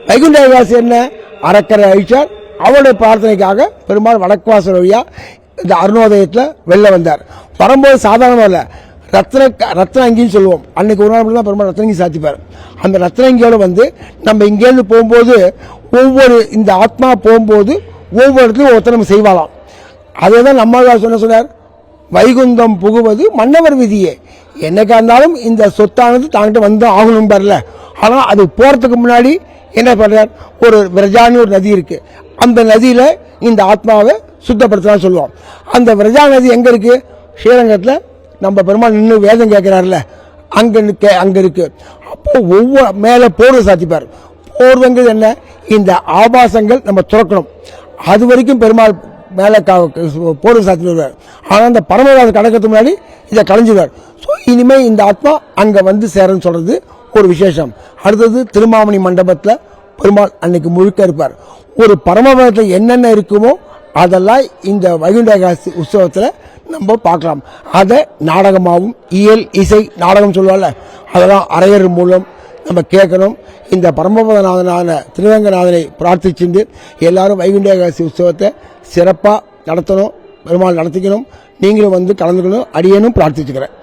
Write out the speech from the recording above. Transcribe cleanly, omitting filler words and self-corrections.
வைகுண்ட ஏகாதசி என்ன? அறக்கரை அழிச்சார். அவருடைய பிரார்த்தனைக்காக பெருமாள் வடக்கு வாசல் வழியா இந்த அருணோதயத்தில் வெளில வந்தார். வரும்போது சாதாரணமாக இல்லை, ரத்ன அங்கின்னு சொல்லுவோம். அன்னைக்கு ஒரு நாள் மட்டும் தான் பெருமாள் ரத்னங்கி சாத்திப்பார். அந்த ரத்னங்கியோட வந்து நம்ம இங்கேருந்து போகும்போது ஒவ்வொரு இந்த ஆத்மா போகும்போது ஒவ்வொரு இடத்துலையும் ஒருத்தர் நம்ம செய்வாளாம். அதே தான் நம்மாழ்வார் சொன்னார், வைகுந்தம் புகுவது மன்னவர் விதியே. என்னைக்கா இருந்தாலும் இந்த சொத்தானது தாங்கிட்ட வந்து ஆகணும் பாருல. ஆனால் அது போகிறதுக்கு முன்னாடி என்ன பண்ணுறார், ஒரு விரஜான்னு ஒரு நதி இருக்கு. அந்த நதியில் இந்த ஆத்மாவை சுத்தப்படுத்தலாம் சொல்லுவோம். அந்த விரஜா நதி எங்கே இருக்கு? ஸ்ரீரங்கத்தில் நம்ம பெருமாள் நின்று வேதம் கேட்கிறாருல, அங்கே இருக்கு. அப்போ ஒவ்வொரு மேலே போர்வை சாத்திப்பார். போர்வைங்கிறது என்ன? இந்த ஆபாசங்கள் நம்ம துறக்கணும். அது வரைக்கும் பெருமாள் மேலே போர்வை சாத்திட்டு வருவார். ஆனால் அந்த பரமவாதம் கடக்கிறதுக்கு முன்னாடி இதை களைஞ்சிடுவார். ஸோ இனிமேல் இந்த ஆத்மா அங்கே வந்து சேரன்னு சொல்றது ஒரு விசேஷம். அடுத்தது திருமாமணி மண்டபத்தில் பெருமாள் அன்னைக்கு முழுக்க இருப்பார். ஒரு பரமவாதத்தில் என்னென்ன இருக்குமோ அதெல்லாம் இந்த வைகுண்ட ஏகாதசி உற்சவத்தில் நம்ம பார்க்கலாம். அதை நாடகமாகவும் இயல் இசை நாடகம் சொல்லுவாங்கல்ல, அதெல்லாம் அரையர் மூலம் நம்ம கேட்கணும். இந்த பரமபதநாதனான திருவேங்கநாதனை பிரார்த்திச்சுட்டு எல்லாரும் வைகுண்ட ஏகாதசி உற்சவத்தை சிறப்பாக நடத்தணும். பெருமாள் நடத்திக்கணும். நீங்களும் வந்து கலந்துக்கணும். அடியேனும் பிரார்த்திச்சுக்கிறேன்.